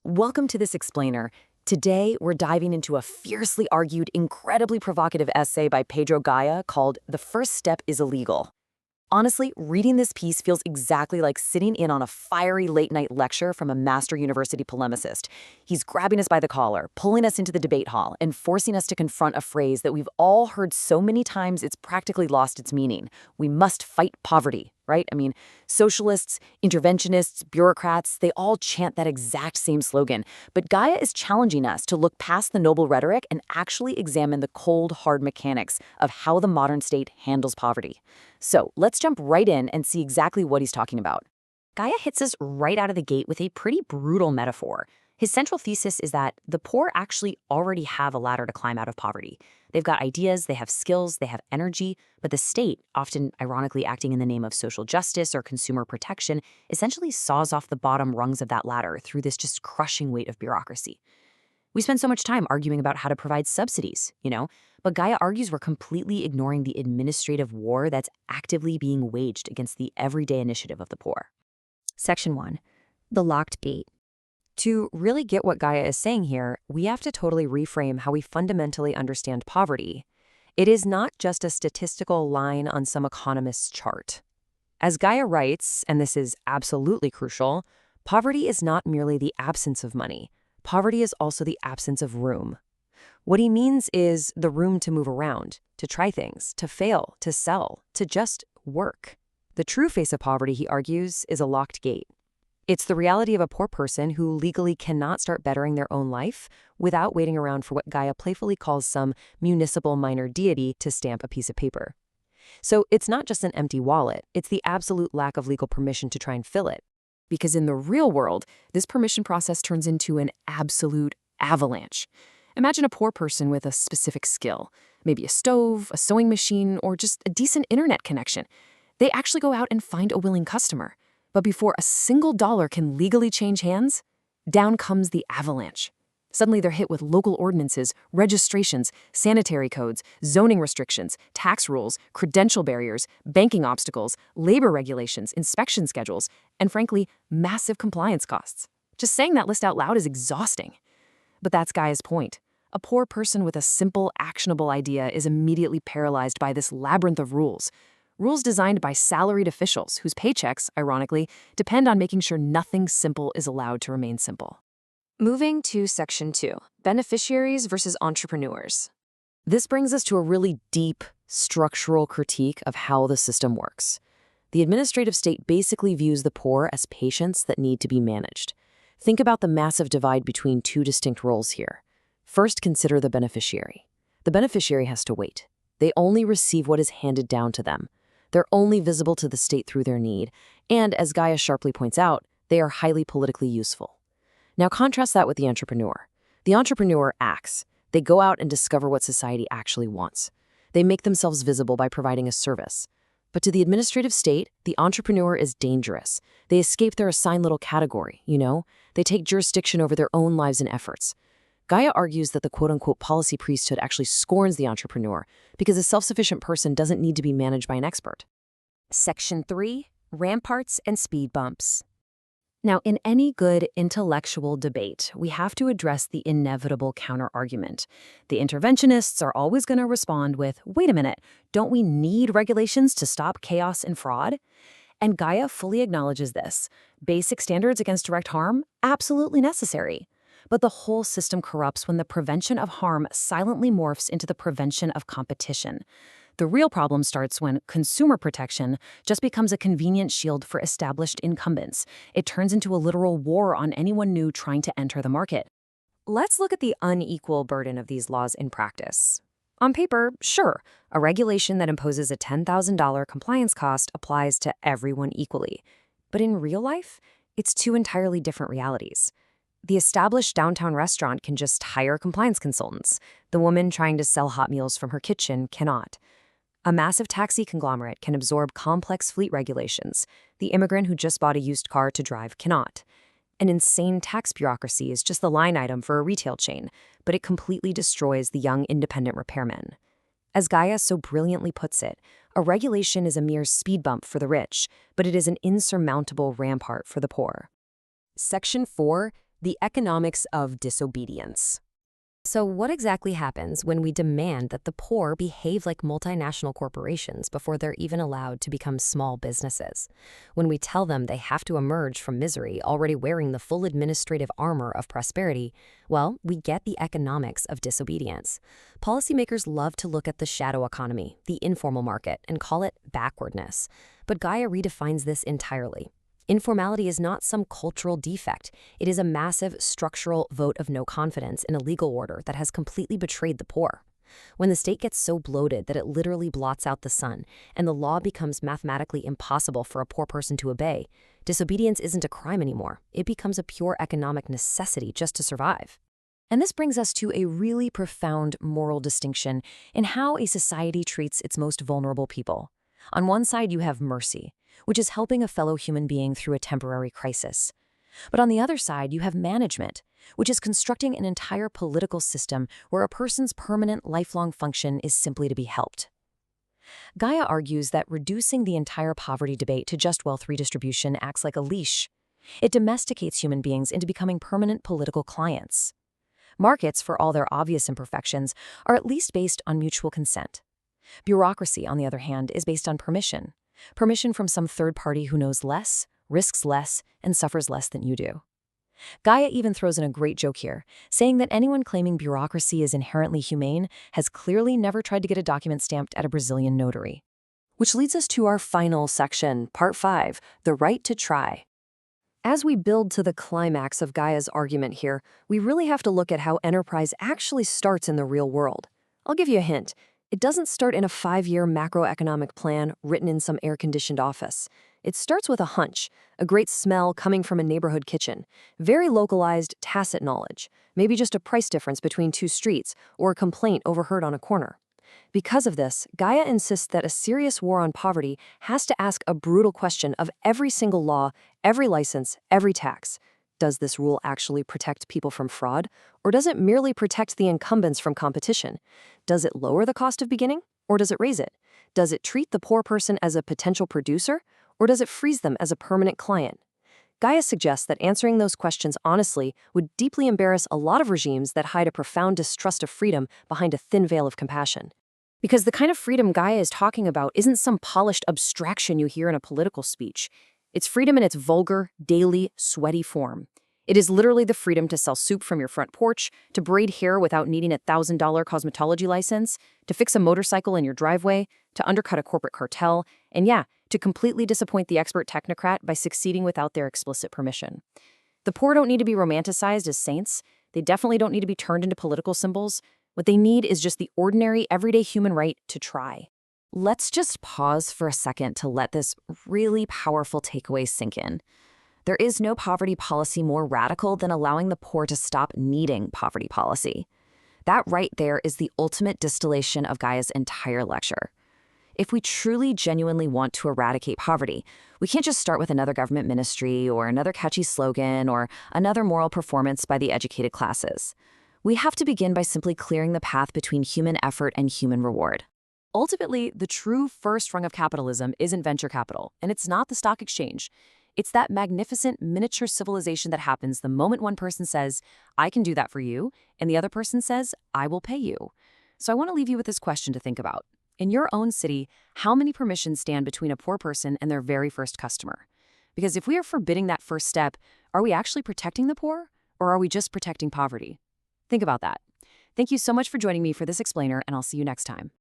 Welcome to this explainer. Today, we're diving into a fiercely argued, incredibly provocative essay by P.L.Gaya called "The First Step is Illegal." Honestly, reading this piece feels exactly like sitting in on a fiery late-night lecture from a master university polemicist. He's grabbing us by the collar, pulling us into the debate hall, and forcing us to confront a phrase that we've all heard so many times it's practically lost its meaning. We must fight poverty, right? Socialists, interventionists, bureaucrats, they all chant that exact same slogan. But Gaia is challenging us to look past the noble rhetoric and actually examine the cold, hard mechanics of how the modern state handles poverty. So let's jump right in and see exactly what he's talking about. Gaia hits us right out of the gate with a pretty brutal metaphor. His central thesis is that the poor actually already have a ladder to climb out of poverty. They've got ideas, they have skills, they have energy, but the state, often ironically acting in the name of social justice or consumer protection, essentially saws off the bottom rungs of that ladder through this just crushing weight of bureaucracy. We spend so much time arguing about how to provide subsidies, but Gaia argues we're completely ignoring the administrative war that's actively being waged against the everyday initiative of the poor. Section 1. The locked gate. To really get what Gaia is saying here, we have to totally reframe how we fundamentally understand poverty. It is not just a statistical line on some economist's chart. As Gaia writes, and this is absolutely crucial, poverty is not merely the absence of money. Poverty is also the absence of room. What he means is the room to move around, to try things, to fail, to sell, to just work. The true face of poverty, he argues, is a locked gate. It's the reality of a poor person who legally cannot start bettering their own life without waiting around for what Gaia playfully calls some municipal minor deity to stamp a piece of paper. So it's not just an empty wallet, it's the absolute lack of legal permission to try and fill it. Because in the real world, this permission process turns into an absolute avalanche. Imagine a poor person with a specific skill, maybe a stove, a sewing machine, or just a decent internet connection. They actually go out and find a willing customer. But before a single dollar can legally change hands, down comes the avalanche. Suddenly they're hit with local ordinances, registrations, sanitary codes, zoning restrictions, tax rules, credential barriers, banking obstacles, labor regulations, inspection schedules, and frankly, massive compliance costs. Just saying that list out loud is exhausting. But that's Gaia's point. A poor person with a simple, actionable idea is immediately paralyzed by this labyrinth of rules. Rules designed by salaried officials whose paychecks, ironically, depend on making sure nothing simple is allowed to remain simple. Moving to Section 2, beneficiaries versus entrepreneurs. This brings us to a really deep, structural critique of how the system works. The administrative state basically views the poor as patients that need to be managed. Think about the massive divide between two distinct roles here. First, consider the beneficiary. The beneficiary has to wait. They only receive what is handed down to them. They're only visible to the state through their need, and as Gaia sharply points out, they are highly politically useful. Now contrast that with the entrepreneur. The entrepreneur acts. They go out and discover what society actually wants. They make themselves visible by providing a service. But to the administrative state, the entrepreneur is dangerous. They escape their assigned little category, They take jurisdiction over their own lives and efforts. Gaia argues that the quote-unquote policy priesthood actually scorns the entrepreneur because a self-sufficient person doesn't need to be managed by an expert. Section 3, ramparts and speed bumps. Now, in any good intellectual debate, we have to address the inevitable counter-argument. The interventionists are always going to respond with, wait a minute, don't we need regulations to stop chaos and fraud? And Gaia fully acknowledges this. Basic standards against direct harm? Absolutely necessary. But the whole system corrupts when the prevention of harm silently morphs into the prevention of competition. The real problem starts when consumer protection just becomes a convenient shield for established incumbents. It turns into a literal war on anyone new trying to enter the market. Let's look at the unequal burden of these laws in practice. On paper, sure, a regulation that imposes a $10,000 compliance cost applies to everyone equally. But in real life, it's two entirely different realities. The established downtown restaurant can just hire compliance consultants. The woman trying to sell hot meals from her kitchen cannot. A massive taxi conglomerate can absorb complex fleet regulations. The immigrant who just bought a used car to drive cannot. An insane tax bureaucracy is just the line item for a retail chain, but it completely destroys the young independent repairman. As Gaia so brilliantly puts it, a regulation is a mere speed bump for the rich, but it is an insurmountable rampart for the poor. Section 4, the economics of disobedience. So what exactly happens when we demand that the poor behave like multinational corporations before they're even allowed to become small businesses? When we tell them they have to emerge from misery already wearing the full administrative armor of prosperity, well, we get the economics of disobedience. Policymakers love to look at the shadow economy, the informal market, and call it backwardness. But Gaia redefines this entirely. Informality is not some cultural defect. It is a massive structural vote of no confidence in a legal order that has completely betrayed the poor. When the state gets so bloated that it literally blots out the sun, and the law becomes mathematically impossible for a poor person to obey, disobedience isn't a crime anymore. It becomes a pure economic necessity just to survive. And this brings us to a really profound moral distinction in how a society treats its most vulnerable people. On one side, you have mercy, which is helping a fellow human being through a temporary crisis. But on the other side, you have management, which is constructing an entire political system where a person's permanent, lifelong function is simply to be helped. Gaia argues that reducing the entire poverty debate to just wealth redistribution acts like a leash. It domesticates human beings into becoming permanent political clients. Markets, for all their obvious imperfections, are at least based on mutual consent. Bureaucracy, on the other hand, is based on permission. Permission from some third party who knows less, risks less, and suffers less than you do. Gaia even throws in a great joke here, saying that anyone claiming bureaucracy is inherently humane has clearly never tried to get a document stamped at a Brazilian notary. Which leads us to our final section, Part 5, the right to try. As we build to the climax of Gaia's argument here, we really have to look at how enterprise actually starts in the real world. I'll give you a hint. It doesn't start in a 5-year macroeconomic plan written in some air-conditioned office. It starts with a hunch, a great smell coming from a neighborhood kitchen, very localized, tacit knowledge, maybe just a price difference between two streets or a complaint overheard on a corner. Because of this, Gaia insists that a serious war on poverty has to ask a brutal question of every single law, every license, every tax. Does this rule actually protect people from fraud, or does it merely protect the incumbents from competition? Does it lower the cost of beginning, or does it raise it? Does it treat the poor person as a potential producer, or does it freeze them as a permanent client? Gaia suggests that answering those questions honestly would deeply embarrass a lot of regimes that hide a profound distrust of freedom behind a thin veil of compassion. Because the kind of freedom Gaia is talking about isn't some polished abstraction you hear in a political speech. It's freedom in its vulgar, daily, sweaty form. It is literally the freedom to sell soup from your front porch, to braid hair without needing a $1,000 cosmetology license, to fix a motorcycle in your driveway, to undercut a corporate cartel, and yeah, to completely disappoint the expert technocrat by succeeding without their explicit permission. The poor don't need to be romanticized as saints. They definitely don't need to be turned into political symbols. What they need is just the ordinary, everyday human right to try. Let's just pause for a second to let this really powerful takeaway sink in. There is no poverty policy more radical than allowing the poor to stop needing poverty policy. That right there is the ultimate distillation of Gaia's entire lecture. If we truly, genuinely want to eradicate poverty, we can't just start with another government ministry or another catchy slogan or another moral performance by the educated classes. We have to begin by simply clearing the path between human effort and human reward. Ultimately, the true first rung of capitalism isn't venture capital, and it's not the stock exchange. It's that magnificent miniature civilization that happens the moment one person says, I can do that for you, and the other person says, I will pay you. So I want to leave you with this question to think about. In your own city, how many permissions stand between a poor person and their very first customer? Because if we are forbidding that first step, are we actually protecting the poor, or are we just protecting poverty? Think about that. Thank you so much for joining me for this explainer, and I'll see you next time.